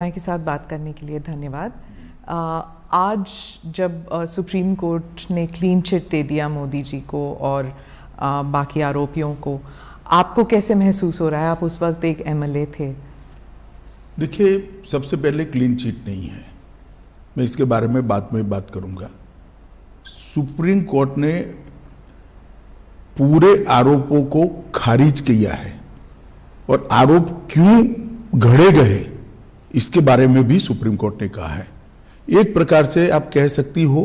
के साथ बात करने के लिए धन्यवाद। आज जब सुप्रीम कोर्ट ने क्लीन चिट दे दिया मोदी जी को और बाकी आरोपियों को, आपको कैसे महसूस हो रहा है? आप उस वक्त एक एमएलए थे। देखिए, सबसे पहले क्लीन चिट नहीं है, मैं इसके बारे में बाद में बात करूंगा। सुप्रीम कोर्ट ने पूरे आरोपों को खारिज किया है और आरोप क्यों घड़े गए इसके बारे में भी सुप्रीम कोर्ट ने कहा है। एक प्रकार से आप कह सकती हो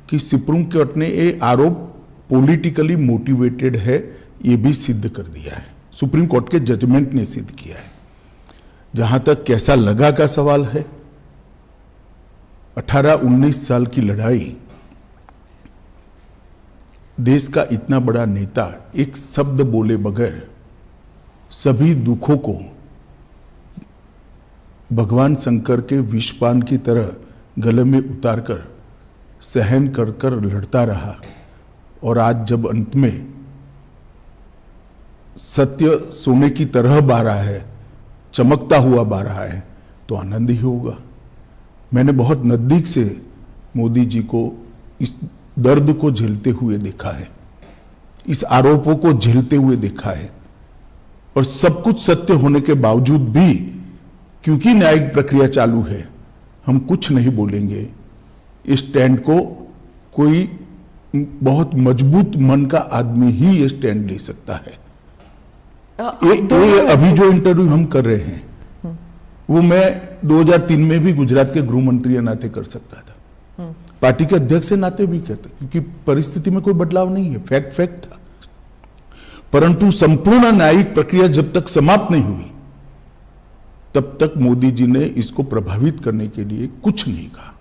कि सुप्रीम कोर्ट ने ये आरोप पॉलिटिकली मोटिवेटेड है, ये भी सिद्ध कर दिया है। सुप्रीम कोर्ट के जजमेंट ने सिद्ध किया है। जहां तक कैसा लगा का सवाल है, 18-19 साल की लड़ाई, देश का इतना बड़ा नेता एक शब्द बोले बगैर सभी दुखों को भगवान शंकर के विषपान की तरह गले में उतारकर सहन कर कर लड़ता रहा, और आज जब अंत में सत्य सोने की तरह बह रहा है, चमकता हुआ बह रहा है, तो आनंद ही होगा। मैंने बहुत नजदीक से मोदी जी को इस दर्द को झेलते हुए देखा है, इस आरोपों को झेलते हुए देखा है, और सब कुछ सत्य होने के बावजूद भी क्योंकि न्यायिक प्रक्रिया चालू है, हम कुछ नहीं बोलेंगे। इस स्टैंड को कोई बहुत मजबूत मन का आदमी ही ये स्टैंड ले सकता है। ये अभी जो इंटरव्यू हम कर रहे हैं वो मैं 2003 में भी गुजरात के गृह मंत्री नाते कर सकता था, पार्टी के अध्यक्ष के नाते भी कहते, क्योंकि परिस्थिति में कोई बदलाव नहीं है, फैक्ट था। परंतु संपूर्ण न्यायिक प्रक्रिया जब तक समाप्त नहीं हुई तब तक मोदी जी ने इसको प्रभावित करने के लिए कुछ नहीं कहा,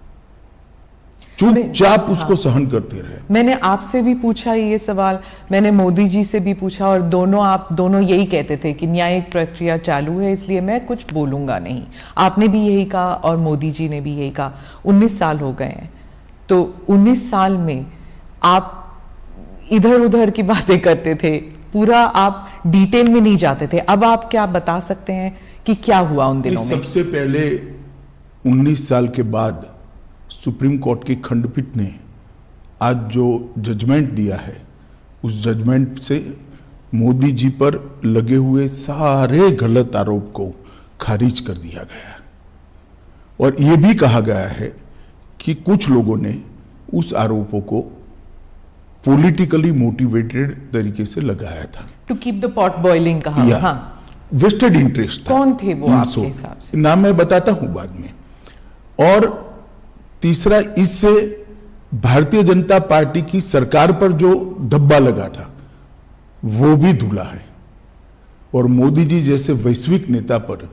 चुपचाप उसको सहन करते रहे। मैंने आपसे भी पूछा ये सवाल, मैंने मोदी जी से भी पूछा, और आप दोनों यही कहते थे कि न्यायिक प्रक्रिया चालू है इसलिए मैं कुछ बोलूंगा नहीं। आपने भी यही कहा और मोदी जी ने भी यही कहा। 19 साल हो गए हैं, तो 19 साल में आप इधर उधर की बातें करते थे, पूरा आप डिटेल में नहीं जाते थे। अब आप क्या बता सकते हैं कि क्या हुआ उन दिनों में? सबसे पहले 19 साल के बाद सुप्रीम कोर्ट की खंडपीठ ने आज जो जजमेंट दिया है, उस जजमेंट से मोदी जी पर लगे हुए सारे गलत आरोप को खारिज कर दिया गया, और यह भी कहा गया है कि कुछ लोगों ने उस आरोपों को पॉलिटिकली मोटिवेटेड तरीके से लगाया था। To keep the pot boiling कहा। हाँ, वेस्टेड इंटरेस्ट। कौन थे वो आपके हिसाब से? नाम मैं बताता हूं बाद में। और तीसरा, इससे भारतीय जनता पार्टी की सरकार पर जो धब्बा लगा था वो भी धुला है, और मोदी जी जैसे वैश्विक नेता पर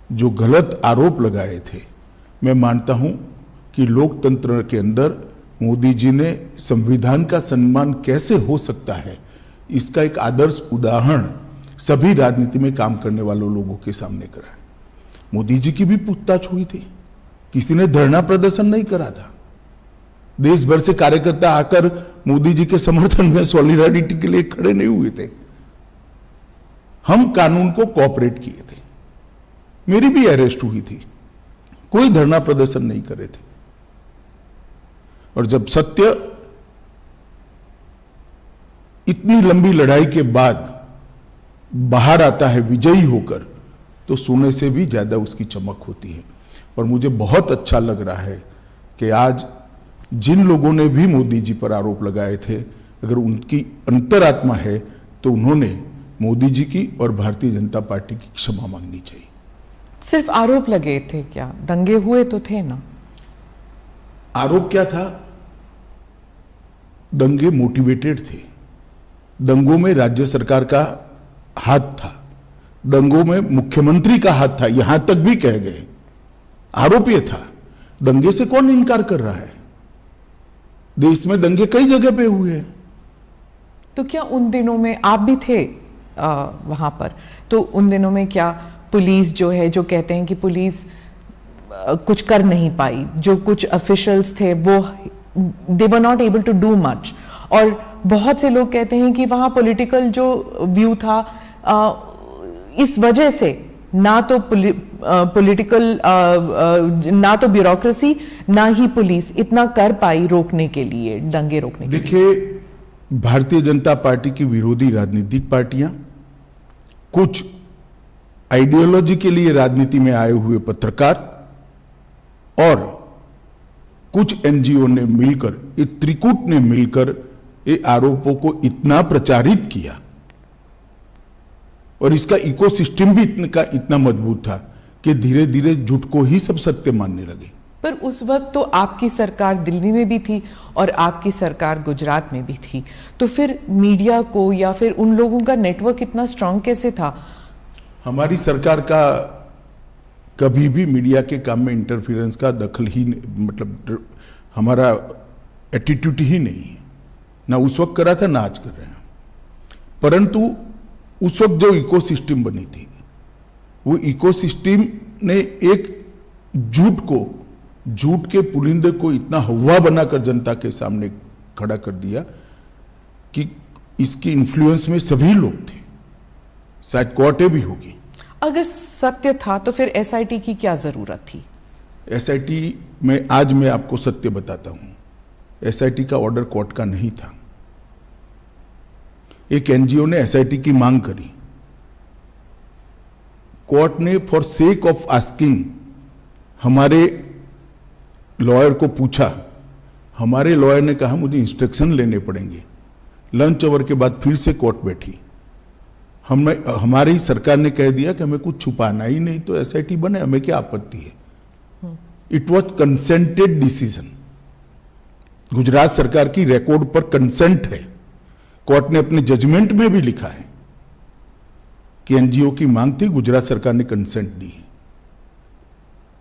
जो गलत आरोप लगाए थे, मैं मानता हूं कि लोकतंत्र के अंदर मोदी जी ने संविधान का सम्मान कैसे हो सकता है, इसका एक आदर्श उदाहरण सभी राजनीति में काम करने वालों लोगों के सामने करा। मोदी जी की भी पूछताछ हुई थी, किसी ने धरना प्रदर्शन नहीं करा था। देश भर से कार्यकर्ता आकर मोदी जी के समर्थन में सॉलिडारिटी के लिए खड़े नहीं हुए थे। हम कानून को कोऑपरेट किए थे, मेरी भी अरेस्ट हुई थी, कोई धरना प्रदर्शन नहीं करे थे। और जब सत्य इतनी लंबी लड़ाई के बाद बाहर आता है विजयी होकर, तो सोने से भी ज्यादा उसकी चमक होती है। और मुझे बहुत अच्छा लग रहा है कि आज जिन लोगों ने भी मोदी जी पर आरोप लगाए थे, अगर उनकी अंतरात्मा है तो उन्होंने मोदी जी की और भारतीय जनता पार्टी की क्षमा मांगनी चाहिए। सिर्फ आरोप लगे थे क्या? दंगे हुए तो थे ना? आरोप क्या था? दंगे मोटिवेटेड थे। दंगों में राज्य सरकार का हाथ था, दंगों में मुख्यमंत्री का हाथ था, यहां तक भी कह गए। आरोप यह था, दंगे से कौन इनकार कर रहा है? देश में दंगे कई जगह पे हुए हैं। तो क्या उन दिनों में आप भी थे वहां पर? तो उन दिनों में क्या पुलिस जो है, जो कहते हैं कि पुलिस कुछ कर नहीं पाई, जो कुछ ऑफिशियल्स थे वो they were not able to do much, और बहुत से लोग कहते हैं कि वहां पॉलिटिकल जो व्यू था, इस वजह से ना तो पॉलिटिकल ना तो ब्यूरोक्रेसी ना ही पुलिस इतना कर पाई रोकने के लिए, दंगे रोकने के लिए। देखिए, भारतीय जनता पार्टी की विरोधी राजनीतिक पार्टियां, कुछ आइडियोलॉजी के लिए राजनीति में आए हुए पत्रकार और कुछ एनजीओ ने मिलकर, ये त्रिकूट ने मिलकर ये आरोपों को इतना प्रचारित किया और इसका इकोसिस्टम भी इतना मजबूत था कि धीरे धीरे झूठ को ही सब सत्य मानने लगे। पर उस वक्त तो आपकी सरकार दिल्ली में भी थी और आपकी सरकार गुजरात में भी थी, तो फिर मीडिया को या फिर उन लोगों का नेटवर्क इतना स्ट्रांग कैसे था? हमारी सरकार का कभी भी मीडिया के काम में इंटरफेरेंस का दखल ही, मतलब हमारा एटीट्यूड ही नहीं है, ना उस वक्त करा था ना आज कर रहे हैं। परंतु उस वक्त जो इकोसिस्टम बनी थी, वो इकोसिस्टम ने एक झूठ के पुलिंदे को इतना हवा बनाकर जनता के सामने खड़ा कर दिया कि इसकी इन्फ्लुएंस में सभी लोग थे, शायद कोर्टें भी होगी। अगर सत्य था तो फिर एसआईटी की क्या जरूरत थी? एसआईटी में आज मैं आपको सत्य बताता हूं, एसआईटी का ऑर्डर कोर्ट का नहीं था। एक एनजीओ ने एसआईटी की मांग करी, कोर्ट ने फॉर सेक ऑफ आस्किंग हमारे लॉयर को पूछा, हमारे लॉयर ने कहा मुझे इंस्ट्रक्शन लेने पड़ेंगे। लंच आवर के बाद फिर से कोर्ट बैठी, हमारी सरकार ने कह दिया कि हमें कुछ छुपाना ही नहीं, तो एसआईटी बने, हमें क्या आपत्ति है। It was consented decision, Gujarat सरकार की रिकॉर्ड पर कंसेंट है। कोर्ट ने अपने जजमेंट में भी लिखा है कि एनजीओ की मांग थी, गुजरात सरकार ने कंसेंट दी है।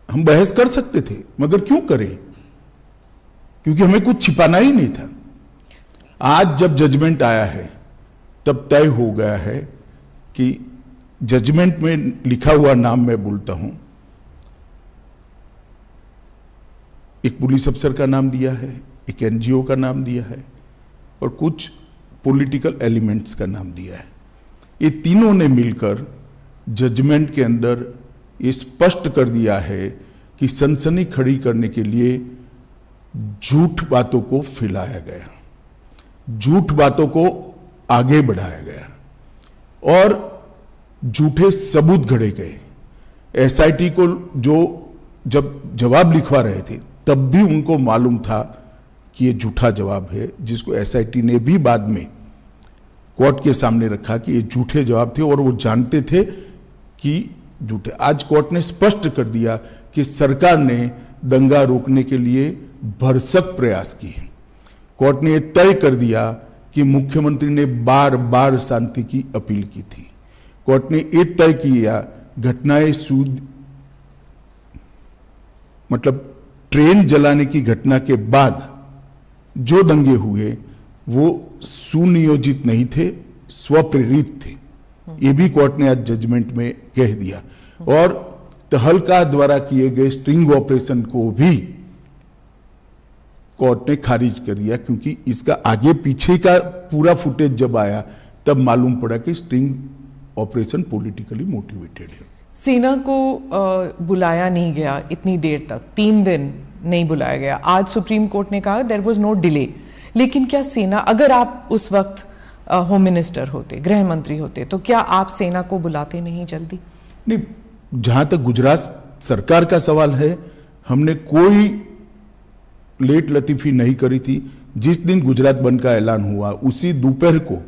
हम बहस कर सकते थे, मगर क्यों करें, क्योंकि हमें कुछ छिपाना ही नहीं था। आज जब जजमेंट आया है तब तय हो गया है कि जजमेंट में लिखा हुआ नाम मैं बोलता हूं, एक पुलिस अफसर का नाम दिया है, एक एनजीओ का नाम दिया है और कुछ पॉलिटिकल एलिमेंट्स का नाम दिया है। ये तीनों ने मिलकर जजमेंट के अंदर ये स्पष्ट कर दिया है कि सनसनी खड़ी करने के लिए झूठ बातों को फैलाया गया, झूठ बातों को आगे बढ़ाया गया और झूठे सबूत घड़े गए। एसआईटी को जो जब जवाब लिखवा रहे थे तब भी उनको मालूम था कि ये झूठा जवाब है, जिसको एसआईटी ने भी बाद में कोर्ट के सामने रखा कि ये झूठे जवाब थे और वो जानते थे कि झूठे। आज कोर्ट ने स्पष्ट कर दिया कि सरकार ने दंगा रोकने के लिए भरसक प्रयास किए। कोर्ट ने यह तय कर दिया कि मुख्यमंत्री ने बार बार शांति की अपील की थी। कोर्ट ने यह तय किया घटनाएं मतलब ट्रेन जलाने की घटना के बाद जो दंगे हुए वो सुनियोजित नहीं थे, स्वप्रेरित थे। ये भी कोर्ट ने आज जजमेंट में कह दिया और तहलका द्वारा किए गए स्ट्रिंग ऑपरेशन को भी कोर्ट ने खारिज कर दिया, क्योंकि इसका आगे पीछे का पूरा फुटेज जब आया तब मालूम पड़ा कि स्ट्रिंग ऑपरेशन पॉलिटिकली मोटिवेटेड है। सेना को बुलाया नहीं गया इतनी देर तक, 3 दिन नहीं बुलाया गया। आज सुप्रीम कोर्ट ने कहा देयर वाज नो डिले, लेकिन क्या सेना, अगर आप उस वक्त होम मिनिस्टर होते, गृह मंत्री होते, तो क्या आप सेना को बुलाते नहीं जल्दी? नहीं, जहां तक गुजरात सरकार का सवाल है, हमने कोई लेट लतीफी नहीं करी थी। जिस दिन गुजरात बंद का ऐलान हुआ उसी दोपहर को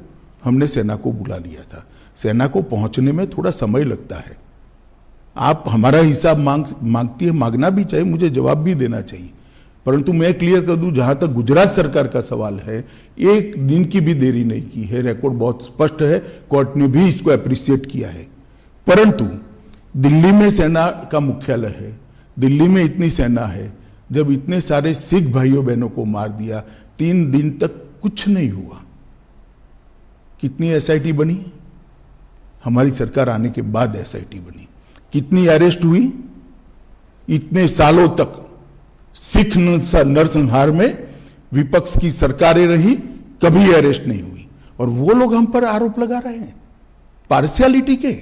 हमने सेना को बुला लिया था। सेना को पहुंचने में थोड़ा समय लगता है। आप हमारा हिसाब मांगती है, मांगना भी चाहिए, मुझे जवाब भी देना चाहिए, परंतु मैं क्लियर कर दूं, जहां तक गुजरात सरकार का सवाल है, 1 दिन की भी देरी नहीं की है। रिकॉर्ड बहुत स्पष्ट है, कोर्ट ने भी इसको अप्रिशिएट किया है। परंतु दिल्ली में सेना का मुख्यालय है, दिल्ली में इतनी सेना है, जब इतने सारे सिख भाइयों बहनों को मार दिया, 3 दिन तक कुछ नहीं हुआ। कितनी एसआईटी बनी? हमारी सरकार आने के बाद एसआईटी बनी। कितनी अरेस्ट हुई? इतने सालों तक सिख नरसंहार में विपक्ष की सरकारें रही, कभी अरेस्ट नहीं हुई, और वो लोग हम पर आरोप लगा रहे हैं पार्शियलिटी के।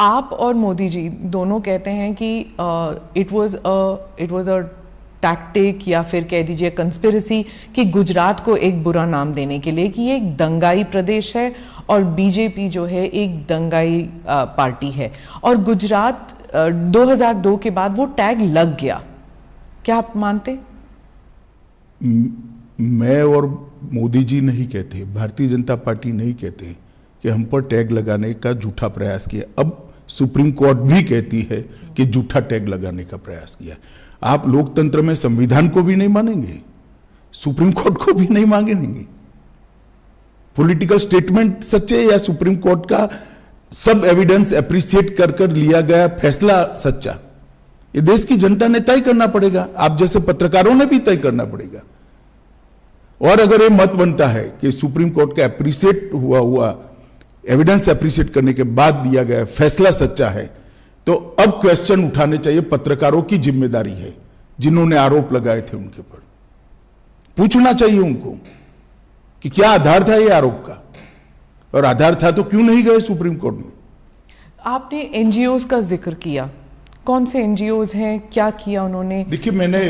आप और मोदी जी दोनों कहते हैं कि इट वाज अ टैक्टिक या फिर कह दीजिए कंस्पिरेसी कि गुजरात को एक बुरा नाम देने के लिए कि ये एक दंगाई प्रदेश है और बीजेपी जो है एक दंगाई पार्टी है, और गुजरात 2002 के बाद वो टैग लग गया। क्या आप मानते? मैं और मोदी जी नहीं कहते, भारतीय जनता पार्टी नहीं कहते कि हम पर टैग लगाने का झूठा प्रयास किया। अब सुप्रीम कोर्ट भी कहती है कि झूठा टैग लगाने का प्रयास किया। आप लोकतंत्र में संविधान को भी नहीं मानेंगे, सुप्रीम कोर्ट को भी नहीं मांगेंगे। पॉलिटिकल स्टेटमेंट सच्चे या सुप्रीम कोर्ट का सब एविडेंस एप्रिशिएट कर कर लिया गया फैसला सच्चा, ये देश की जनता ने तय करना पड़ेगा, आप जैसे पत्रकारों ने भी तय करना पड़ेगा। और अगर ये मत बनता है कि सुप्रीम कोर्ट का एप्रिशिएट हुआ एविडेंस एप्रिशिएट करने के बाद दिया गया फैसला सच्चा है, तो अब क्वेश्चन उठाने चाहिए। पत्रकारों की जिम्मेदारी है, जिन्होंने आरोप लगाए थे उनके ऊपर पूछना चाहिए उनको कि क्या आधार था ये आरोप का, और आधार था तो क्यों नहीं गए सुप्रीम कोर्ट में। आपने एनजीओज का जिक्र किया, कौन से एनजीओज हैं, क्या किया उन्होंने? देखिए, मैंने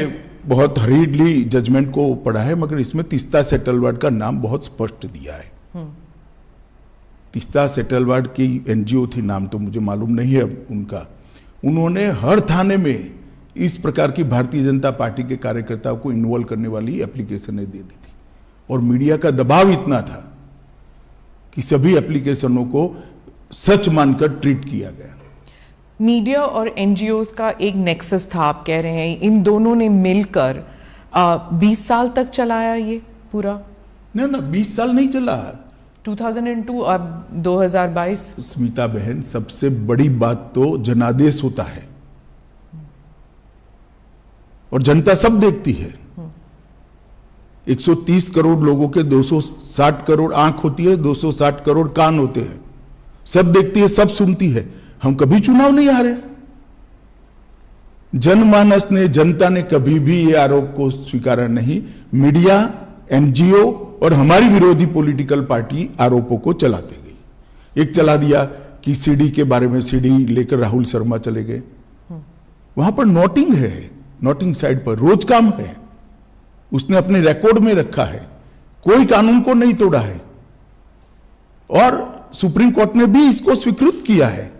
बहुत हरीडली जजमेंट को पढ़ा है, मगर इसमें तीस्ता सेटलवाड का नाम बहुत स्पष्ट दिया है। तीस्ता सेटलवाड की एनजीओ थी, नाम तो मुझे मालूम नहीं है उनका। उन्होंने हर थाने में इस प्रकार की भारतीय जनता पार्टी के कार्यकर्ताओं को इन्वॉल्व करने वाली एप्लीकेशनें दे दी थी, और मीडिया का दबाव इतना था कि सभी एप्लीकेशनों को सच मानकर ट्रीट किया गया। मीडिया और एनजीओज का एक नेक्सस था, आप कह रहे हैं इन दोनों ने मिलकर 20 साल तक चलाया ये पूरा? ना 20 साल नहीं चला, 2002 अब 2022। स्मिता बहन, सबसे बड़ी बात तो जनादेश होता है और जनता सब देखती है। 130 करोड़ लोगों के 260 करोड़ आंख होती है, 260 करोड़ कान होते हैं, सब देखती है, सब सुनती है। हम कभी चुनाव नहीं हारे। जनमानस ने, जनता ने कभी भी ये आरोप को स्वीकारा नहीं। मीडिया, एनजीओ और हमारी विरोधी पॉलिटिकल पार्टी आरोपों को चलाते गई। एक चला दिया कि सीडी के बारे में, सीडी लेकर राहुल शर्मा चले गए, वहां पर नोटिंग है, नोटिंग साइड पर रोज काम है, उसने अपने रिकॉर्ड में रखा है, कोई कानून को नहीं तोड़ा है, और सुप्रीम कोर्ट ने भी इसको स्वीकृत किया है।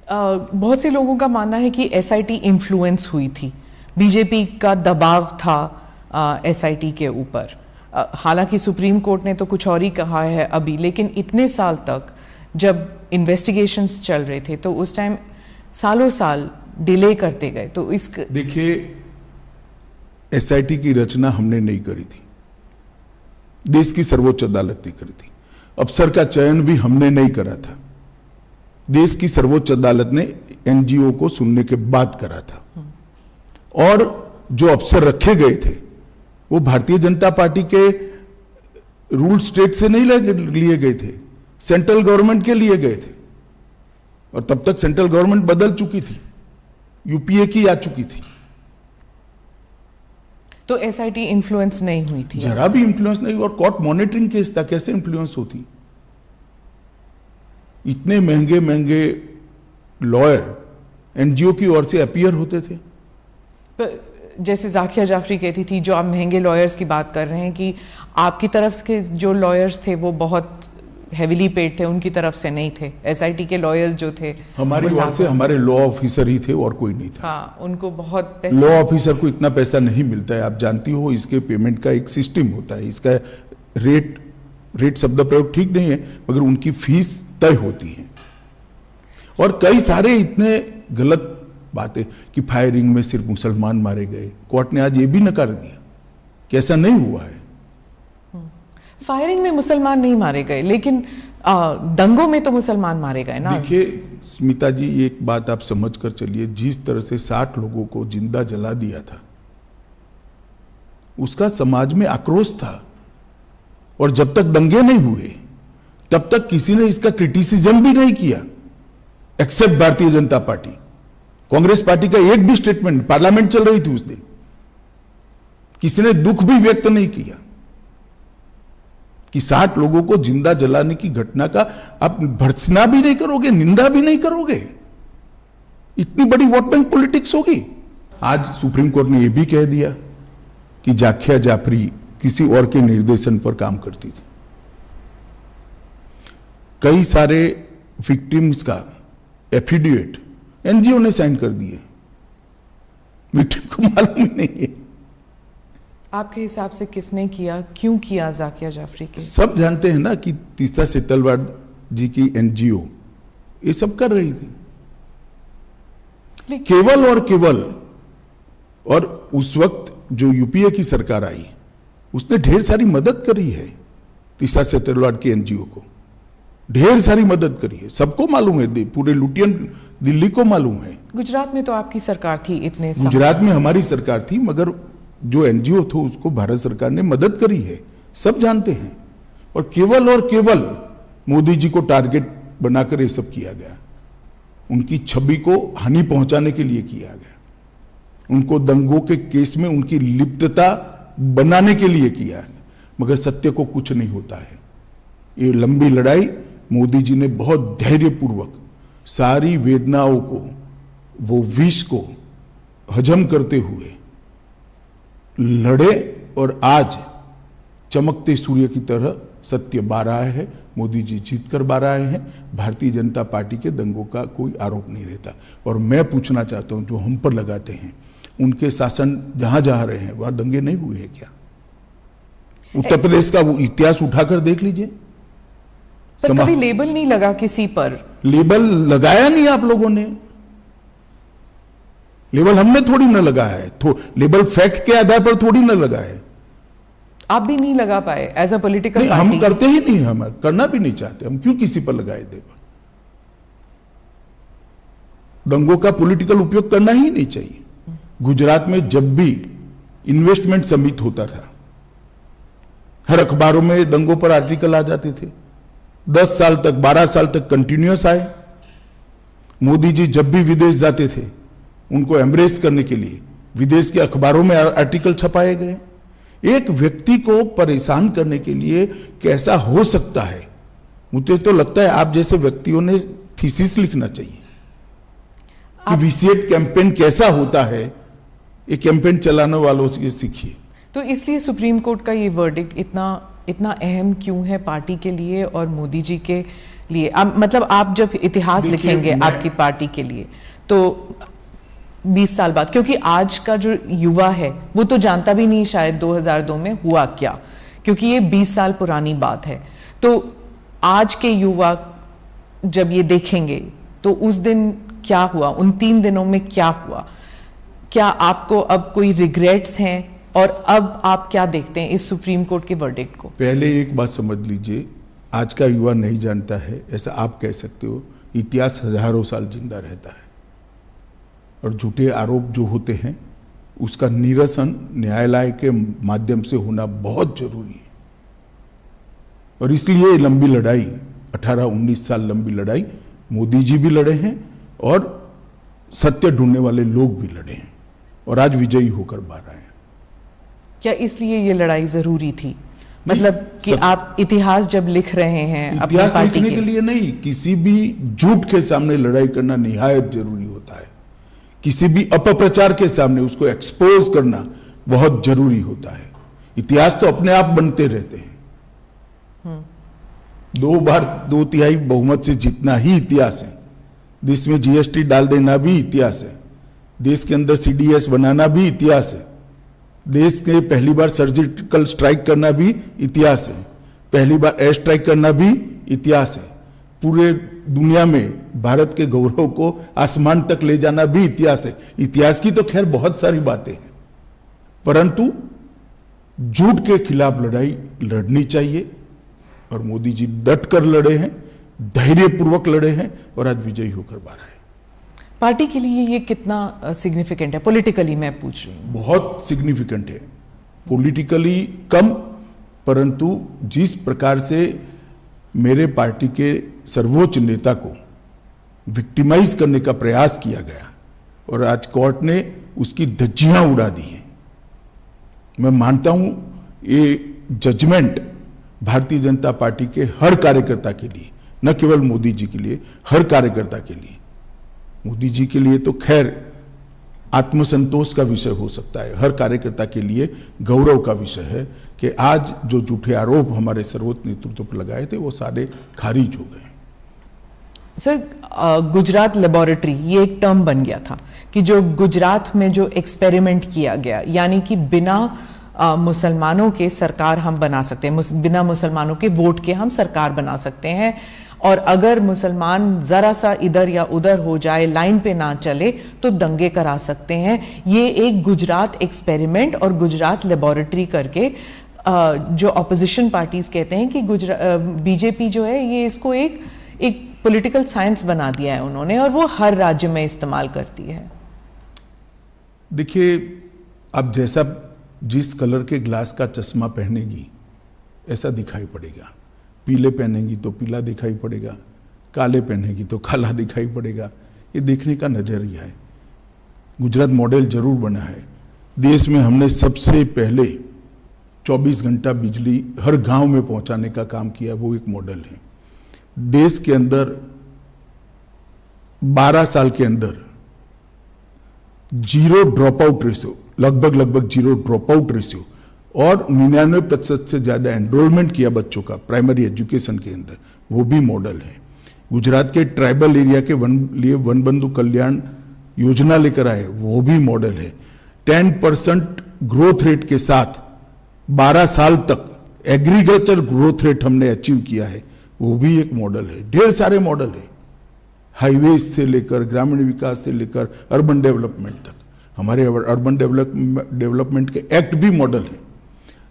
बहुत से लोगों का मानना है कि एसआईटी इन्फ्लुएंस हुई थी, बीजेपी का दबाव था एसआईटी के ऊपर। हालांकि सुप्रीम कोर्ट ने तो कुछ और ही कहा है अभी, लेकिन इतने साल तक जब इन्वेस्टिगेशंस चल रहे थे तो उस टाइम सालों साल डिले करते गए। तो इस देखिए, एसआईटी की रचना हमने नहीं करी थी, देश की सर्वोच्च अदालत ने करी थी। अफसर का चयन भी हमने नहीं करा था, देश की सर्वोच्च अदालत ने एनजीओ को सुनने के बाद करा था। और जो अफसर रखे गए थे वो भारतीय जनता पार्टी के रूल स्टेट से नहीं लिए गए थे, सेंट्रल गवर्नमेंट के लिए गए थे, और तब तक सेंट्रल गवर्नमेंट बदल चुकी थी, यूपीए की आ चुकी थी। तो एसआईटी इन्फ्लुएंस नहीं हुई थी, जरा भी इन्फ्लुएंस नहीं। और कोर्ट मॉनिटरिंग केस था, कैसे इन्फ्लुएंस होती? इतने महंगे महंगे लॉयर एनजीओ की ओर से अपीयर होते थे। जैसे जाकिया जाफरी कहती थी, जो आप महंगे लॉयर्स की बात कर रहे हैं, कि आपकी तरफ के जो लॉयर्स थे वो बहुत हेविली पेड थे, उनकी तरफ से नहीं थे। एसआईटी के लॉयर्स जो थे हमारी ओर से हमारे लॉ ऑफिसर ही थे और कोई नहीं था। हाँ, उनको बहुत लॉ ऑफिसर को इतना पैसा नहीं मिलता है, आप जानती हो। इसके पेमेंट का एक सिस्टम होता है, इसका रेट शब्द प्रयोग ठीक नहीं है, मगर उनकी फीस तय होती है। और कई सारे इतने गलत बातें कि फायरिंग में सिर्फ मुसलमान मारे गए, कोर्ट ने आज ये भी नकार दिया कि ऐसा नहीं हुआ है। फायरिंग में मुसलमान नहीं मारे गए, लेकिन दंगों में तो मुसलमान मारे गए ना। देखिए स्मिता जी, एक बात आप समझ कर चलिए, जिस तरह से 60 लोगों को जिंदा जला दिया था, उसका समाज में आक्रोश था। और जब तक दंगे नहीं हुए तब तक किसी ने इसका क्रिटिसिज्म भी नहीं किया, accept Bharatiya Janata party. Congress party का एक भी स्टेटमेंट, पार्लियामेंट चल रही थी उस दिन, किसी ने दुख भी व्यक्त नहीं किया। कि 60 लोगों को जिंदा जलाने की घटना का आप भर्त्सना भी नहीं करोगे, निंदा भी नहीं करोगे? इतनी बड़ी वोट बैंक पॉलिटिक्स होगी। आज सुप्रीम कोर्ट ने यह भी कह दिया कि जाकिया जाफरी किसी और के निर्देशन पर काम करती थी। कई सारे विक्टिम्स का एफिडेविट एनजीओ ने साइन कर दिए, विक्टिम को मालूम ही नहीं है। आपके हिसाब से किसने किया, क्यों किया जाकिया जाफरी के? सब जानते हैं ना कि तीस्ता सेतलवाड जी की एनजीओ ये सब कर रही थी, केवल और केवल। और उस वक्त जो यूपीए की सरकार आई उसने ढेर सारी मदद करी है तीस्ता सेतलवाड की एनजीओ को, ढेर सारी मदद करी है, सबको मालूम है, पूरे लुटियन दिल्ली को मालूम है। गुजरात में तो आपकी सरकार थी, इतने गुजरात में हमारी सरकार थी, मगर जो एनजीओ थो उसको भारत सरकार ने मदद करी है, सब जानते हैं। और केवल मोदी जी को टारगेट बनाकर ये सब किया गया, उनकी छवि को हानि पहुंचाने के लिए किया गया, उनको दंगों के केस में उनकी लिप्तता बनाने के लिए किया है। मगर सत्य को कुछ नहीं होता है। ये लंबी लड़ाई मोदी जी ने बहुत धैर्यपूर्वक सारी वेदनाओं को, वो विष को हजम करते हुए लड़े, और आज चमकते सूर्य की तरह सत्य बाहर आया है। मोदी जी जीत कर बाहर आए हैं। भारतीय जनता पार्टी के दंगों का कोई आरोप नहीं रहता। और मैं पूछना चाहता हूं, जो हम पर लगाते हैं, उनके शासन जहां जहां रहे हैं वहां दंगे नहीं हुए हैं क्या? उत्तर प्रदेश का वो इतिहास उठाकर देख लीजिए। पर कभी लेबल नहीं लगा किसी पर। लेबल लगाया नहीं आप लोगों ने, लेबल हमने थोड़ी ना लगाया है, लेबल फैक्ट के आधार पर थोड़ी ना लगा है। आप भी नहीं लगा पाए एज अ पॉलिटिकल पार्टी? हम करते ही नहीं, हम करना भी नहीं चाहते। हम क्यों किसी पर लगाए लेबल? दंगों का पॉलिटिकल उपयोग करना ही नहीं चाहिए। गुजरात में जब भी इन्वेस्टमेंट समिट होता था, हर अखबारों में दंगों पर आर्टिकल आ जाते थे। 10 साल तक, 12 साल तक कंटिन्यूअस आए। मोदी जी जब भी विदेश जाते थे, उनको एम्ब्रेस करने के लिए विदेश के अखबारों में आर्टिकल छपाए गए। एक व्यक्ति को परेशान करने के लिए कैसा हो सकता है? मुझे तो लगता है आप जैसे व्यक्तियों ने थीसिस लिखना चाहिए कि विसिएट कैंपेन कैसा होता है। ये कैंपेन चलाने वालों से सीखिए। तो इसलिए सुप्रीम कोर्ट का ये वर्डिक्ट इतना अहम क्यों है पार्टी के लिए और मोदी जी के लिए? मतलब आप जब इतिहास लिखेंगे आपकी पार्टी के लिए, तो 20 साल बाद, क्योंकि आज का जो युवा है वो तो जानता भी नहीं शायद 2002 में हुआ क्या, क्योंकि ये 20 साल पुरानी बात है। तो आज के युवा जब ये देखेंगे तो उस दिन क्या हुआ, उन 3 दिनों में क्या हुआ? क्या आपको अब कोई रिग्रेट्स हैं? और अब आप क्या देखते हैं इस सुप्रीम कोर्ट के वर्डिक्ट को? पहले एक बात समझ लीजिए, आज का युवा नहीं जानता है ऐसा आप कह सकते हो। इतिहास हजारों साल जिंदा रहता है, और झूठे आरोप जो होते हैं उसका निरसन न्यायालय के माध्यम से होना बहुत जरूरी है। और इसलिए लंबी लड़ाई, 18-19 साल लंबी लड़ाई मोदी जी भी लड़े हैं और सत्य ढूंढने वाले लोग भी लड़े हैं, और आज विजयी होकर बाहर आए। क्या इसलिए ये लड़ाई जरूरी थी? मतलब कि आप इतिहास जब लिख रहे हैं अपनी इतिहास पार्टी लिखने के लिए नहीं, किसी भी झूठ के सामने लड़ाई करना निहायत जरूरी होता है। किसी भी अपप्रचार के सामने उसको एक्सपोज करना बहुत जरूरी होता है। इतिहास तो अपने आप बनते रहते हैं। 2 बार 2/3 बहुमत से जीतना ही इतिहास है। देश में जीएसटी डाल देना भी इतिहास है। देश के अंदर सीडीएस बनाना भी इतिहास है। देश के पहली बार सर्जिकल स्ट्राइक करना भी इतिहास है। पहली बार एयर स्ट्राइक करना भी इतिहास है। पूरे दुनिया में भारत के गौरव को आसमान तक ले जाना भी इतिहास है। इतिहास की तो खैर बहुत सारी बातें हैं, परंतु झूठ के खिलाफ लड़ाई लड़नी चाहिए, और मोदी जी डट कर लड़े हैं, धैर्यपूर्वक लड़े हैं, और आज विजयी होकर बाहर आए। पार्टी के लिए ये कितना सिग्निफिकेंट है पॉलिटिकली, मैं पूछ रही हूँ? बहुत सिग्निफिकेंट है। पॉलिटिकली कम, परंतु जिस प्रकार से मेरे पार्टी के सर्वोच्च नेता को विक्टिमाइज करने का प्रयास किया गया, और आज कोर्ट ने उसकी धज्जियां उड़ा दी हैं। मैं मानता हूं ये जजमेंट भारतीय जनता पार्टी के हर कार्यकर्ता के लिए, न केवल मोदी जी के लिए, हर कार्यकर्ता के लिए। मोदी जी के लिए तो खैर आत्मसंतोष का विषय हो सकता है, हर कार्यकर्ता के लिए गौरव का विषय है कि आज जो झूठे आरोप हमारे सर्वोच्च नेतृत्व पर लगाए थे वो सारे खारिज हो गए। सर, गुजरात लेबोरेटरी ये एक टर्म बन गया था कि जो गुजरात में जो एक्सपेरिमेंट किया गया, यानी कि बिना मुसलमानों के सरकार हम बना सकते हैं, बिना मुसलमानों के वोट के हम सरकार बना सकते हैं, और अगर मुसलमान जरा सा इधर या उधर हो जाए, लाइन पे ना चले, तो दंगे करा सकते हैं। ये एक गुजरात एक्सपेरिमेंट और गुजरात लेबोरेटरी करके जो ऑपोजिशन पार्टीज कहते हैं कि बीजेपी जो है ये इसको एक पॉलिटिकल साइंस बना दिया है उन्होंने, और वो हर राज्य में इस्तेमाल करती है। देखिए, अब जैसा जिस कलर के ग्लास का चश्मा पहनेगी ऐसा दिखाई पड़ेगा। पीले पहनेगी तो पीला दिखाई पड़ेगा, काले पहनेगी तो काला दिखाई पड़ेगा। ये देखने का नजरिया है। गुजरात मॉडल जरूर बना है। देश में हमने सबसे पहले 24 घंटा बिजली हर गांव में पहुंचाने का काम किया, वो एक मॉडल है। देश के अंदर 12 साल के अंदर जीरो ड्रॉप आउट रेशियो, लगभग जीरो ड्रॉप आउट रेशियो, और 99% से ज्यादा एनरोलमेंट किया बच्चों का प्राइमरी एजुकेशन के अंदर, वो भी मॉडल है। गुजरात के ट्राइबल एरिया के लिए वन बंधु कल्याण योजना लेकर आए, वो भी मॉडल है। 10% ग्रोथ रेट के साथ 12 साल तक एग्रीकल्चर ग्रोथ रेट हमने अचीव किया है, वो भी एक मॉडल है। ढेर सारे मॉडल है, हाईवे से लेकर ग्रामीण विकास से लेकर अर्बन डेवलपमेंट तक। हमारे अर्बन डेवलपमेंट के एक्ट भी मॉडल है।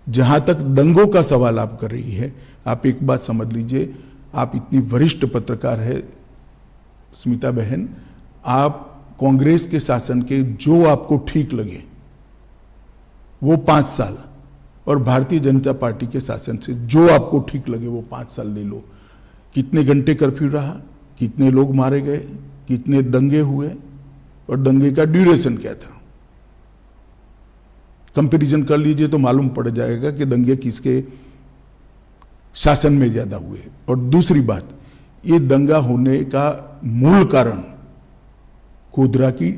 जहां तक दंगों का सवाल आप कर रही है, आप एक बात समझ लीजिए, आप इतनी वरिष्ठ पत्रकार है स्मिता बहन, आप कांग्रेस के शासन के जो आपको ठीक लगे वो 5 साल, और भारतीय जनता पार्टी के शासन से जो आपको ठीक लगे वो 5 साल ले लो। कितने घंटे कर्फ्यू रहा, कितने लोग मारे गए, कितने दंगे हुए, और दंगे का ड्यूरेशन क्या था, कंपैरिजन कर लीजिए तो मालूम पड़ जाएगा कि दंगे किसके शासन में ज्यादा हुए। और दूसरी बात, ये दंगा होने का मूल कारण गोधरा की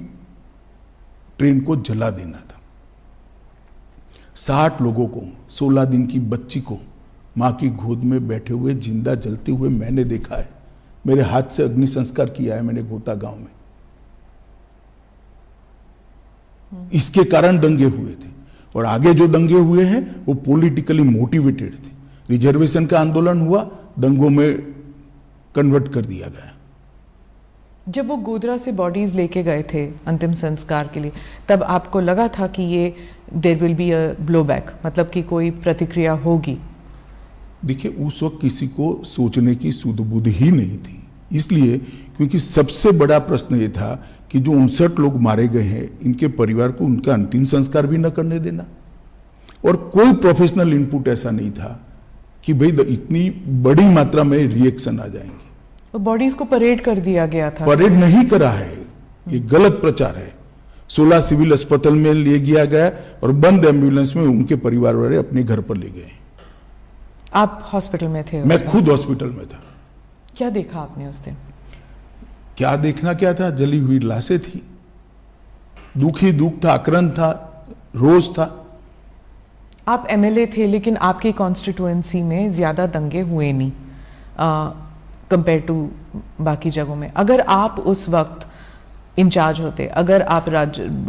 ट्रेन को जला देना था। 60 लोगों को, 16 दिन की बच्ची को मां की गोद में बैठे हुए जिंदा जलते हुए मैंने देखा है। मेरे हाथ से अग्नि संस्कार किया है मैंने गोता गांव में। इसके कारण दंगे हुए थे, और आगे जो दंगे हुए हैं वो पॉलिटिकली मोटिवेटेड थे। रिजर्वेशन का आंदोलन हुआ, दंगों में कन्वर्ट कर दिया गया। जब वो गोधरा से बॉडीज लेके गए थे अंतिम संस्कार के लिए, तब आपको लगा था कि ये there will be a blowback, मतलब कि कोई प्रतिक्रिया होगी? देखिए, उस वक्त किसी को सोचने की सुध बुध ही नहीं थी, इसलिए क्योंकि सबसे बड़ा प्रश्न ये था कि जो 59 लोग मारे गए हैं, इनके परिवार को उनका अंतिम संस्कार भी न करने देना। और कोई प्रोफेशनल इनपुट ऐसा नहीं था कि भाई इतनी बड़ी मात्रा में रिएक्शन आ जाएंगे। बॉडीज को परेड कर दिया गया था। परेड नहीं करा है, ये गलत प्रचार है। 16 सिविल अस्पताल में ले गया गया और बंद एम्बुलेंस में उनके परिवार वाले अपने घर पर ले गए। आप हॉस्पिटल में थे? मैं खुद हॉस्पिटल में था। क्या देखा आपने उस दिन? क्या देखना क्या था, जली हुई लाशें थी, दुख ही दुख था, आक्रांत था, रोष था। आप एमएलए थे, लेकिन आपकी कॉन्स्टिट्यूएंसी में ज्यादा दंगे हुए नहीं कंपेयर टू बाकी जगहों में। अगर आप उस वक्त इंचार्ज होते, अगर आप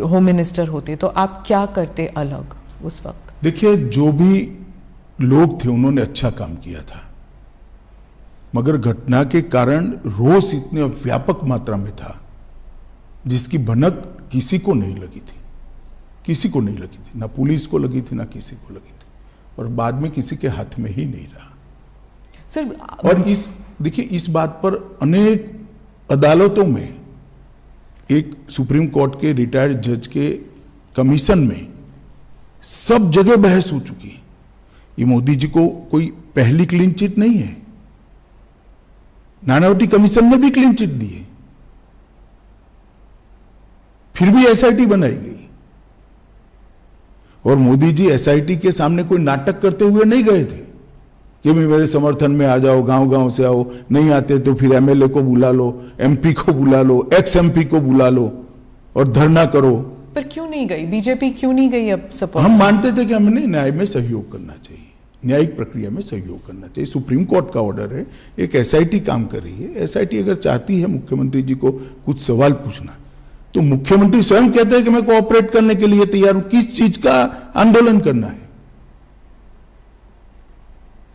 होम मिनिस्टर होते, तो आप क्या करते अलग उस वक्त? देखिए, जो भी लोग थे उन्होंने अच्छा काम किया था, मगर घटना के कारण रोष इतने व्यापक मात्रा में था जिसकी भनक किसी को नहीं लगी थी, किसी को नहीं लगी थी, ना पुलिस को लगी थी, ना किसी को लगी थी, और बाद में किसी के हाथ में ही नहीं रहा। सर, और देखिए, इस बात पर अनेक अदालतों में, एक सुप्रीम कोर्ट के रिटायर्ड जज के कमीशन में सब जगह बहस हो चुकी है। ये मोदी जी को कोई पहली क्लीन चिट नहीं है, नानावटी कमीशन ने भी क्लीन चिट दी है, फिर भी एसआईटी बनाई गई। और मोदी जी एसआईटी के सामने कोई नाटक करते हुए नहीं गए थे कि भी मेरे समर्थन में आ जाओ, गांव गांव से आओ, नहीं आते तो फिर एमएलए को बुला लो, एमपी को बुला लो, एक्स एमपी को बुला लो और धरना करो। पर क्यों नहीं गई बीजेपी, क्यों नहीं गई अब सपोर्ट? हम मानते थे कि हमने न्याय में सहयोग करना चाहिए, न्यायिक प्रक्रिया में सहयोग करना चाहिए। सुप्रीम कोर्ट का ऑर्डर है, एक एसआईटी काम कर रही है। एसआईटी अगर चाहती है मुख्यमंत्री जी को कुछ सवाल पूछना, तो मुख्यमंत्री स्वयं कहते हैं कि मैं कोऑपरेट करने के लिए तैयार हूं। किस चीज का आंदोलन करना है?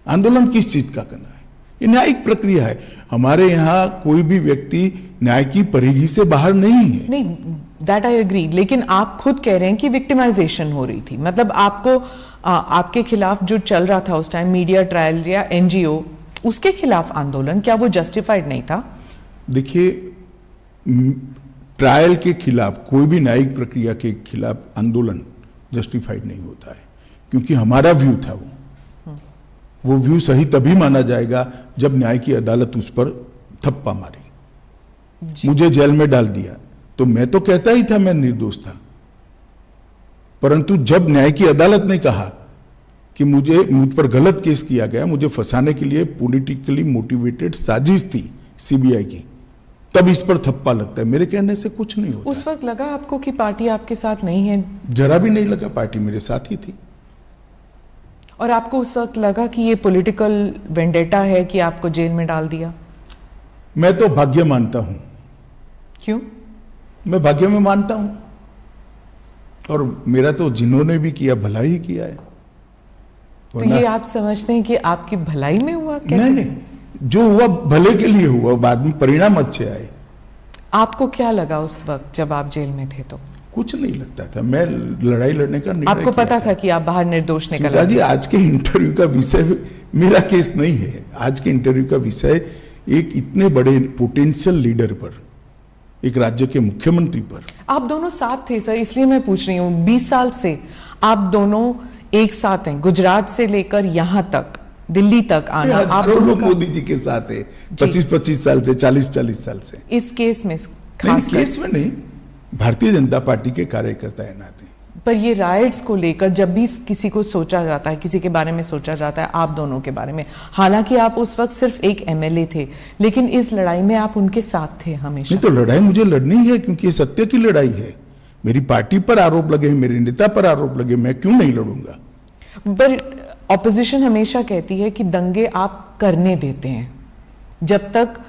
आंदोलन किस चीज का करना है? ये न्यायिक प्रक्रिया है। हमारे यहां कोई भी व्यक्ति न्याय की परिधि से बाहर नहीं है। नहीं, दैट आई एग्री, लेकिन आप खुद कह रहे हैं कि विक्टिमाइजेशन हो रही थी। मतलब आपको आपके खिलाफ जो चल रहा था उस टाइम, मीडिया ट्रायल या एनजीओ, उसके खिलाफ आंदोलन, क्या वो जस्टिफाइड नहीं था? देखिए, ट्रायल के खिलाफ, कोई भी न्यायिक प्रक्रिया के खिलाफ आंदोलन जस्टिफाइड नहीं होता है, क्योंकि हमारा व्यू था वो व्यू सही तभी माना जाएगा जब न्याय की अदालत उस पर थप्पा मारी, मुझे जेल में डाल दिया। तो मैं तो कहता ही था मैं निर्दोष था, परंतु जब न्याय की अदालत ने कहा कि मुझ पर गलत केस किया गया, मुझे फंसाने के लिए पॉलिटिकली मोटिवेटेड साजिश थी सीबीआई की, तब इस पर थप्पा लगता है। मेरे कहने से कुछ नहीं होता। उस वक्त लगा आपको कि पार्टी आपके साथ नहीं है? जरा भी नहीं लगा, पार्टी मेरे साथ ही थी। और आपको उस वक्त लगा कि ये पॉलिटिकल वेंडेटा है कि आपको जेल में डाल दिया? मैं तो भाग्य मानता हूं। क्यों? मैं भाग्य में मानता हूं, और मेरा तो जिन्होंने भी किया भला ही किया है। तो ये आप समझते हैं कि आपकी भलाई में हुआ? कैसे? नहीं, जो हुआ भले के लिए हुआ, बाद में परिणाम अच्छे आए। आपको क्या लगा उस वक्त जब आप जेल में थे? तो कुछ नहीं लगता था। मैं लड़ाई लड़ने का निर्णय आपको पता था कि आप बाहर निर्दोष निकल आए? जी, आज के इंटरव्यू का विषय मेरा केस नहीं है। आज के इंटरव्यू का विषय एक इतने बड़े पोटेंशियल लीडर पर, एक राज्य के मुख्यमंत्री पर। आप दोनों साथ थे सर, इसलिए मैं पूछ रही हूँ। 20 साल से आप दोनों एक साथ हैं, गुजरात से लेकर यहाँ तक, दिल्ली तक आना। आप लोग मोदी जी के साथ है 25-25 साल से, 40-40 साल से। इस केस में केस में नहीं, भारतीय जनता पार्टी के कार्यकर्ता है नाते। पर ये राइट्स को लेकर जब भी किसी को सोचा जाता है, किसी के बारे में सोचा जाता है, आप दोनों के बारे में, हालांकि आप उस वक्त सिर्फ एक एमएलए थे, लेकिन इस लड़ाई में आप उनके साथ थे हमेशा। नहीं तो लड़ाई मुझे लड़नी है, क्योंकि ये सत्य की लड़ाई है। मेरी पार्टी पर आरोप लगे, मेरे नेता पर आरोप लगे, मैं क्यों नहीं लड़ूंगा? पर ऑपोजिशन हमेशा कहती है कि दंगे आप करने देते हैं, जब तक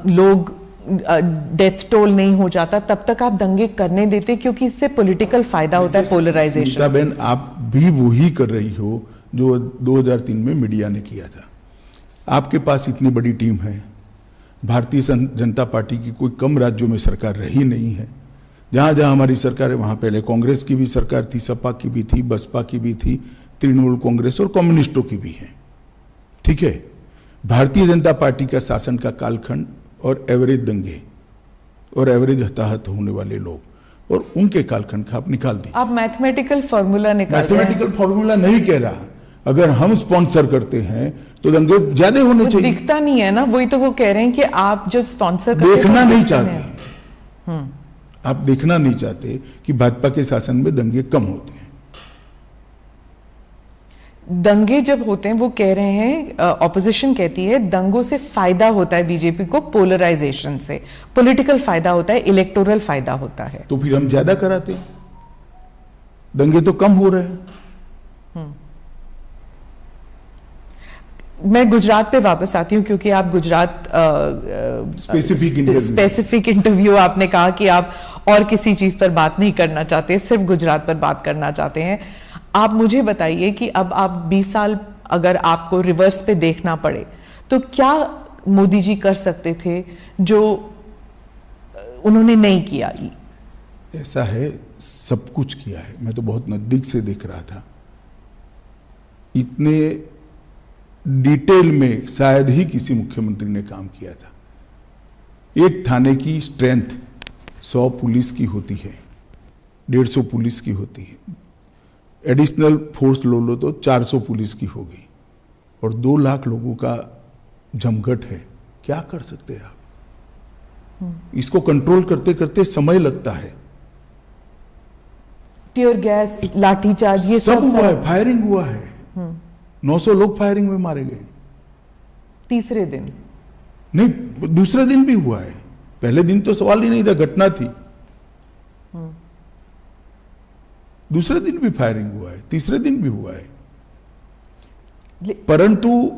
लोग डेथ टोल नहीं हो जाता तब तक आप दंगे करने देते, क्योंकि इससे पॉलिटिकल फायदा होता है, पोलराइजेशन। बहन, आप भी वही कर रही हो जो 2003 में मीडिया ने किया था। आपके पास इतनी बड़ी टीम है। भारतीय जनता पार्टी की कोई कम राज्यों में सरकार रही नहीं है। जहां जहां हमारी सरकार है, वहां पहले कांग्रेस की भी सरकार थी, सपा की भी थी, बसपा की भी थी, तृणमूल कांग्रेस और कम्युनिस्टों की भी है। ठीक है, भारतीय जनता पार्टी का शासन का कालखंड और एवरेज दंगे और एवरेज हताहत होने वाले लोग और उनके कालखंड का आप निकाल दीजिए। आप मैथमेटिकल फॉर्मूला निकाल रहे हैं। मैथमेटिकल फॉर्मूला नहीं कह रहा, अगर हम स्पॉन्सर करते हैं तो दंगे ज्यादा होने चाहिए। दिखता नहीं है ना, वही तो वो कह रहे हैं कि आप जब स्पॉन्सर देखना नहीं चाहते, आप देखना नहीं चाहते कि भाजपा के शासन में दंगे कम होते हैं। दंगे जब होते हैं, वो कह रहे हैं, ऑपोजिशन कहती है दंगों से फायदा होता है बीजेपी को, पोलराइजेशन से पॉलिटिकल फायदा होता है, इलेक्टोरल फायदा होता है। तो फिर हम ज्यादा कराते हैं, दंगे तो कम हो रहे हैं। मैं गुजरात पे वापस आती हूँ, क्योंकि आप गुजरात स्पेसिफिक इंटरव्यू आपने कहा कि आप और किसी चीज पर बात नहीं करना चाहते, सिर्फ गुजरात पर बात करना चाहते हैं। आप मुझे बताइए कि अब आप 20 साल अगर आपको रिवर्स पे देखना पड़े, तो क्या मोदी जी कर सकते थे जो उन्होंने नहीं किया? ऐसा है, सब कुछ किया है। मैं तो बहुत नजदीक से देख रहा था। इतने डिटेल में शायद ही किसी मुख्यमंत्री ने काम किया था। एक थाने की स्ट्रेंथ 100 पुलिस की होती है, 150 पुलिस की होती है। एडिशनल फोर्स लो तो 400 पुलिस की हो गई, और 2 लाख लोगों का जमघट है। क्या कर सकते हैं आप? इसको कंट्रोल करते करते समय लगता है। टीयर गैस, लाठीचार्ज, ये सब हुआ है, फायरिंग हुआ है, 900 लोग फायरिंग में मारे गए। तीसरे दिन नहीं, दूसरे दिन भी हुआ है, पहले दिन तो सवाल ही नहीं था, घटना थी। दूसरे दिन भी फायरिंग हुआ है, तीसरे दिन भी हुआ है। परंतु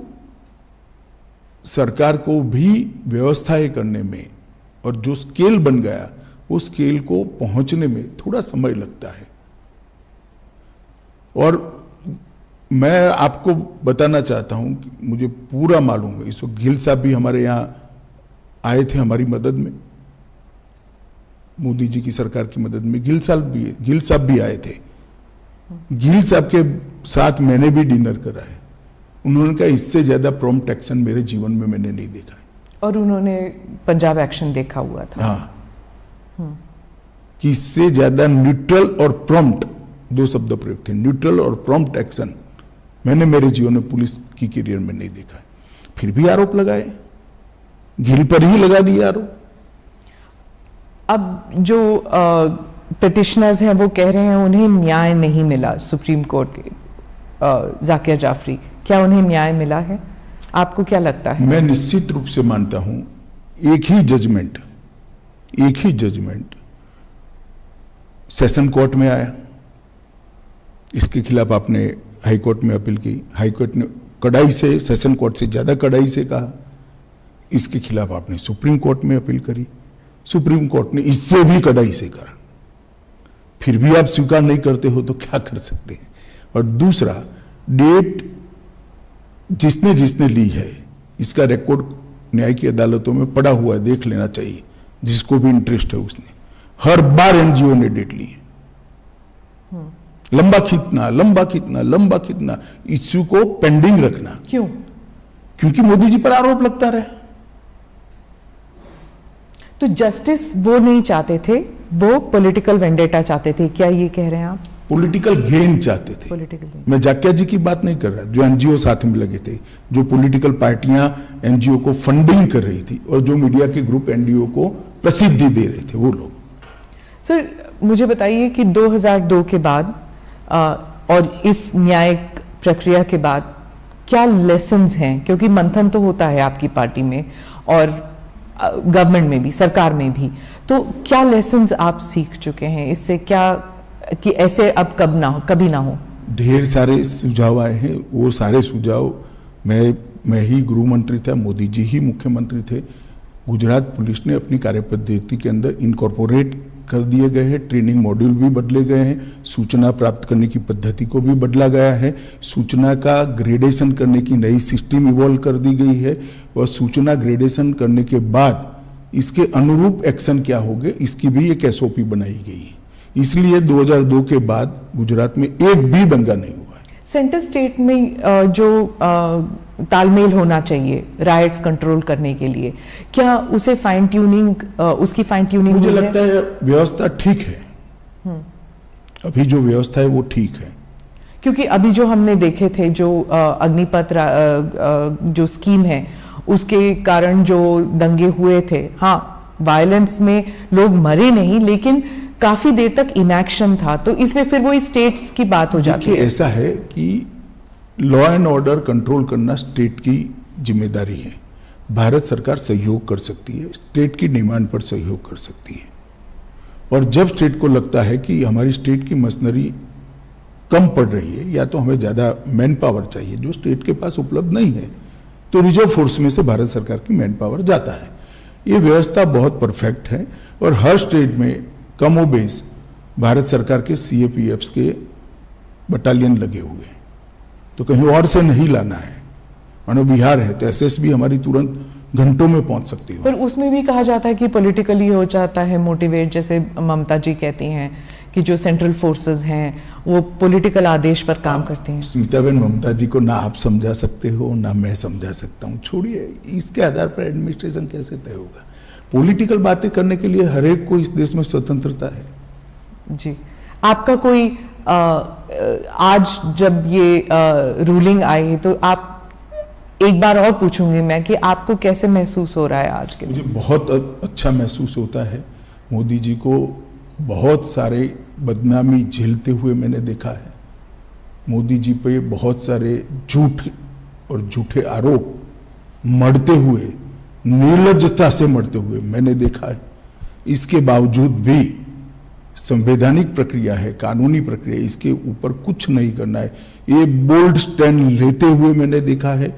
सरकार को भी व्यवस्थाएं करने में और जो स्केल बन गया, उस स्केल को पहुंचने में थोड़ा समय लगता है। और मैं आपको बताना चाहता हूं कि मुझे पूरा मालूम है, इस वक्त गिल साहब भी हमारे यहां आए थे हमारी मदद में, मोदी जी की सरकार की मदद में। गिल साहब भी आए थे। गिल साहब के साथ मैंने भी डिनर करा है। उन्होंने कहा इससे ज्यादा प्रॉम्प्ट एक्शन मेरे जीवन में मैंने नहीं देखा है। और उन्होंने पंजाब एक्शन देखा हुआ था। हाँ, कि इससे ज्यादा न्यूट्रल और प्रॉम्प्ट, दो शब्द प्रयोग थे, न्यूट्रल और प्रॉम्प्ट एक्शन मैंने मेरे जीवन में पुलिस की करियर में नहीं देखा है। फिर भी आरोप लगाए, गिल पर ही लगा दिए आरोप। अब जो पिटिशनर्स हैं वो कह रहे हैं उन्हें न्याय नहीं मिला सुप्रीम कोर्ट के। जाकिर जाफरी, क्या उन्हें न्याय मिला है? आपको क्या लगता है? मैं निश्चित रूप से मानता हूं एक ही जजमेंट सेशन कोर्ट में आया, इसके खिलाफ आपने हाई कोर्ट में अपील की, हाई कोर्ट ने कड़ाई से, सेशन कोर्ट से ज्यादा कड़ाई से कहा, इसके खिलाफ आपने सुप्रीम कोर्ट में अपील करी, सुप्रीम कोर्ट ने इससे भी कड़ाई से करा। फिर भी आप स्वीकार नहीं करते हो तो क्या कर सकते हैं? और दूसरा, डेट जिसने ली है, इसका रिकॉर्ड न्याय की अदालतों में पड़ा हुआ है, देख लेना चाहिए जिसको भी इंटरेस्ट है उसने। हर बार एनजीओ ने डेट ली है। लंबा खींचना, इश्यू को पेंडिंग रखना। क्यों? क्योंकि मोदी जी पर आरोप लगता रहे। तो जस्टिस वो नहीं चाहते थे, वो पॉलिटिकल वेंडेटा चाहते थे, क्या ये कह रहे हैं आप? पॉलिटिकल गेन चाहते थे। मैं जाकिया जी की बात नहीं कर रहा, जो एनजीओ साथ में लगे थे, जो पॉलिटिकल पार्टियां एनजीओ को फंडिंग कर रही थी और जो मीडिया के ग्रुप एनजीओ को प्रसिद्धि दे रहे थे, वो लोग। सर मुझे बताइए कि 2002 के बाद और इस न्यायिक प्रक्रिया के बाद क्या लेसन्स हैं? क्योंकि मंथन तो होता है आपकी पार्टी में और गवर्नमेंट में भी, सरकार में भी, तो क्या लेसन्स आप सीख चुके हैं इससे? क्या कि ऐसे अब कभी ना हो? ढेर सारे सुझाव आए हैं। वो सारे सुझाव, मैं ही गृह मंत्री था, मोदी जी ही मुख्यमंत्री थे, गुजरात पुलिस ने अपनी कार्यपद्धति के अंदर इनकॉर्पोरेट कर दिए गए हैं। ट्रेनिंग मॉड्यूल भी बदले गए हैं, सूचना प्राप्त करने की पद्धति को भी बदला गया है, सूचना का ग्रेडेशन करने की नई सिस्टम इवॉल्व कर दी गई है, और सूचना ग्रेडेशन करने के बाद इसके अनुरूप एक्शन क्या होंगे, इसकी भी एक एसओपी बनाई गई है। इसलिए 2002 के बाद गुजरात में एक भी दंगा नहीं हुआ है। सेंटर स्टेट में जो तालमेल होना चाहिए राइट्स कंट्रोल करने के लिए, क्या उसे फाइन ट्यूनिंग, उसकी फाइन ट्यूनिंग? मुझे लगता है व्यवस्था ठीक है। अभी जो व्यवस्था है वो ठीक है। क्योंकि अभी जो हमने देखे थे, जो अग्निपथ जो स्कीम है, उसके कारण जो दंगे हुए थे, हाँ वायलेंस में लोग मरे नहीं, लेकिन काफी देर तक इनएक्शन था, तो इसमें फिर वो स्टेट्स की बात हो जाती है। ऐसा है कि लॉ एंड ऑर्डर कंट्रोल करना स्टेट की जिम्मेदारी है। भारत सरकार सहयोग कर सकती है, स्टेट की डिमांड पर सहयोग कर सकती है, और जब स्टेट को लगता है कि हमारी स्टेट की मशीनरी कम पड़ रही है या तो हमें ज्यादा मैन पावर चाहिए जो स्टेट के पास उपलब्ध नहीं है, तो रिजर्व फोर्स में से भारत सरकार की मैन पावर जाता है। ये व्यवस्था बहुत परफेक्ट है, और हर स्टेट में कमोबेश भारत सरकार के सीएपीएफ्स के बटालियन लगे हुए हैं, तो कहीं और से नहीं लाना है। मानो बिहार है तो एसएसबी हमारी तुरंत घंटों में पहुंच सकती है। पर उसमें भी कहा जाता है कि पॉलिटिकली हो जाता है मोटिवेट, जैसे ममता जी कहती हैं कि जो सेंट्रल फोर्सेस हैं वो पॉलिटिकल आदेश पर काम करते हैं। स्मिताबेन, ममता जी को ना आप समझा सकते हो ना मैं समझा सकता हूँ, छोड़िए, इसके आधार पर एडमिनिस्ट्रेशन कैसे तय होगा? पॉलिटिकल बातें करने के लिए हर एक को इस देश में स्वतंत्रता है। जी, आपका कोई आज जब ये रूलिंग आई तो आप, एक बार और पूछूंगी मैं कि आपको कैसे महसूस हो रहा है आज के दिन? मुझे बहुत अच्छा महसूस होता है। मोदी जी को बहुत सारे बदनामी झेलते हुए मैंने देखा है, मोदी जी पे बहुत सारे झूठ और झूठे आरोप मढ़ते हुए, निर्लज्जता से मढ़ते हुए मैंने देखा है। इसके बावजूद भी संवैधानिक प्रक्रिया है, कानूनी प्रक्रिया, इसके ऊपर कुछ नहीं करना है, ये बोल्ड स्टैंड लेते हुए मैंने देखा है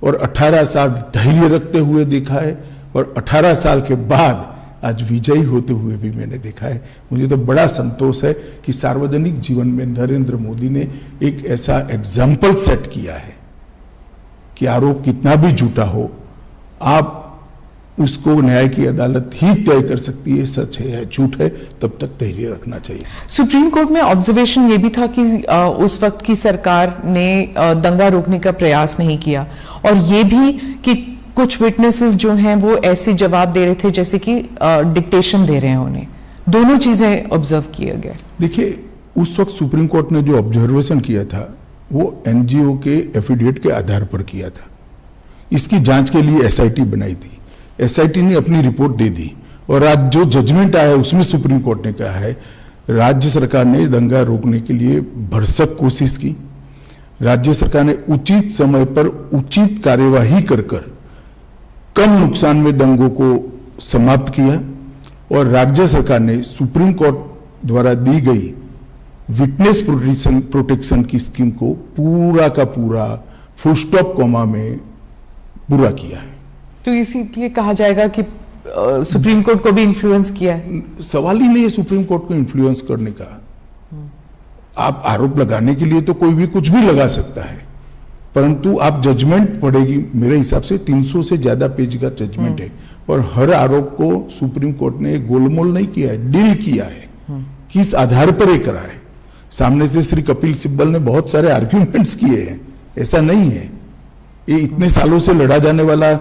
और 18 साल धैर्य रखते हुए देखा है और 18 साल के बाद आज विजयी होते हुए भी मैंने देखा है। मुझे तो बड़ा संतोष है कि सार्वजनिक जीवन में नरेंद्र मोदी ने एक ऐसा एग्जाम्पल सेट किया है कि आरोप कितना भी झूठा हो, आप उसको न्याय की अदालत ही तय कर सकती है, सच है या झूठ है, तब तक धैर्य रखना चाहिए। सुप्रीम कोर्ट में ऑब्जर्वेशन ये भी था कि उस वक्त की सरकार ने दंगा रोकने का प्रयास नहीं किया और ये भी कि कुछ विटनेसेस जो हैं वो ऐसे जवाब दे रहे थे जैसे कि डिक्टेशन दे रहे हैं उन्हें। दोनों चीजें ऑब्जर्व किए गए। देखिए, उस वक्त सुप्रीम कोर्ट ने जो ऑब्जर्वेशन किया था वो एनजीओ के एफिडेविट के आधार पर किया था। इसकी जांच के लिए एसआईटी बनाई थी, एसआईटी ने अपनी रिपोर्ट दे दी और आज जो जजमेंट आया उसमें सुप्रीम कोर्ट ने कहा है राज्य सरकार ने दंगा रोकने के लिए भरसक कोशिश की, राज्य सरकार ने उचित समय पर उचित कार्यवाही कर कम नुकसान में दंगों को समाप्त किया और राज्य सरकार ने सुप्रीम कोर्ट द्वारा दी गई विटनेस प्रोटेक्शन की स्कीम को पूरा का पूरा फुल स्टॉप कॉमा में पूरा किया है। तो इसीलिए कहा जाएगा कि सुप्रीम कोर्ट को भी इन्फ्लुएंस किया है। सवाल ही नहीं है सुप्रीम कोर्ट को इन्फ्लुएंस करने का। आप आरोप लगाने के लिए तो कोई भी कुछ भी लगा सकता है, परंतु आप जजमेंट पढ़ेगी, मेरे हिसाब से 300 से ज्यादा पेज का जजमेंट है और हर आरोप को सुप्रीम कोर्ट ने गोलमोल नहीं किया है, डील किया है। किस आधार पर ये करा है? सामने से श्री कपिल सिब्बल ने बहुत सारे आर्ग्यूमेंट्स किए हैं, ऐसा नहीं है। ये इतने सालों से लड़ा जाने वाला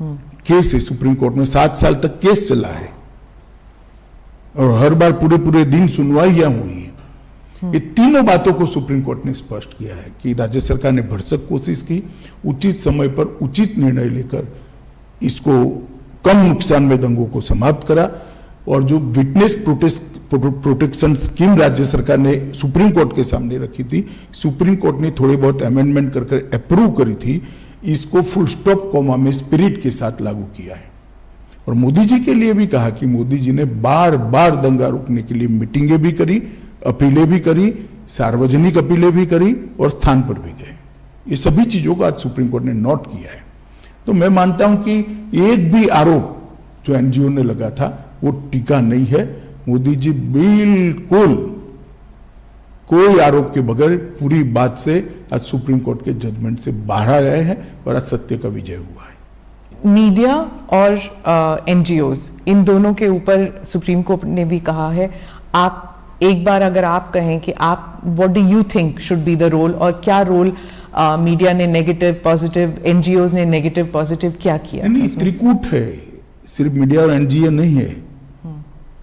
केस है, सुप्रीम कोर्ट में 7 साल तक केस चला है और हर बार पूरे पूरे दिन सुनवाइयां हुई है। ये तीनों बातों को सुप्रीम कोर्ट ने स्पष्ट किया है कि राज्य सरकार ने भरसक कोशिश की, उचित समय पर उचित निर्णय लेकर इसको कम नुकसान में दंगों को समाप्त करा और जो विटनेस प्रोटेक्शन स्कीम राज्य सरकार ने सुप्रीम कोर्ट के सामने रखी थी, सुप्रीम कोर्ट ने थोड़े बहुत अमेंडमेंट कर अप्रूव करी थी, इसको फुल स्टॉप कॉमा में स्पिरिट के साथ लागू किया है। और मोदी जी के लिए भी कहा कि मोदी जी ने बार बार दंगा रोकने के लिए मीटिंगें भी करी, अपीलें भी करी, सार्वजनिक अपीलें भी करी और स्थान पर भी गए। ये सभी चीजों को आज सुप्रीम कोर्ट ने नोट किया है। तो मैं मानता हूं कि एक भी आरोप जो एनजीओ ने लगा था वो टीका नहीं है। मोदी जी बिल्कुल कोई आरोप के बगैर पूरी बात से आज सुप्रीम कोर्ट के जजमेंट से बाहर आए हैं और आज सत्य का विजय हुआ है। मीडिया और एनजीओज, इन दोनों के ऊपर सुप्रीम कोर्ट ने भी कहा है, आप एक बार अगर आप कहें कि आप what do you think should be the role, और क्या रोल मीडिया ने नेगेटिव पॉजिटिव, एनजीओज ने नेगेटिव पॉजिटिव क्या किया? नहीं, त्रिकूट है, सिर्फ मीडिया और एनजीओ नहीं है।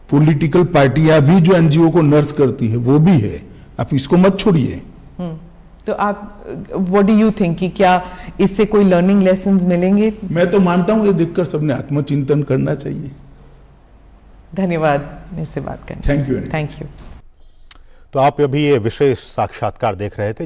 पॉलिटिकल पार्टियां भी जो एनजीओ को नर्स करती है वो भी है, आप इसको मत छोड़िए। तो आप व्हाट डू यू थिंक कि क्या इससे कोई लर्निंग लेसन्स मिलेंगे? मैं तो मानता हूं ये देखकर सबने आत्मचिंतन करना चाहिए। धन्यवाद मेरे से बात करने। Thank you. Thank you. तो आप अभी ये विशेष साक्षात्कार देख रहे थे।